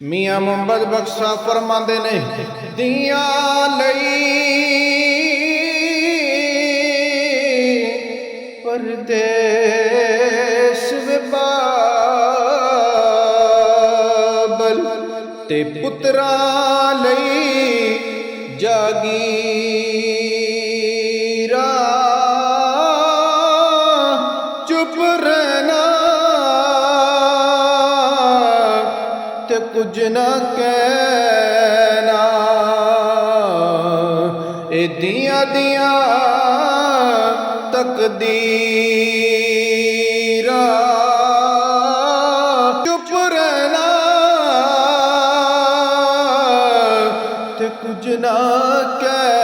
ਮੀਆਂ ਮੁਹੰਮਦ ਬਖਸ਼ਾ ਫਰਮਾਉਂਦੇ ਨੇ ਦੀਆਂ ਲਈ ਪਰਦੇਸ ਵੇ ਬਾਬਲ ਤੇ ਪੁੱਤਰਾਂ ਲਈ ਜਾਗੀਰਾ ਚੁੱਪ ਰਹਿਣਾ ਤੇ ਕੁਝ ਨਾ ਕਹਿਣਾ ਇਹ ਦੀਆਂ ਤਕਦੀਰਾਂ ਚੁੱਪ ਰਹਿਣਾ ਤੇ ਕੁਝ ਨਾ ਕਹਿਣਾ।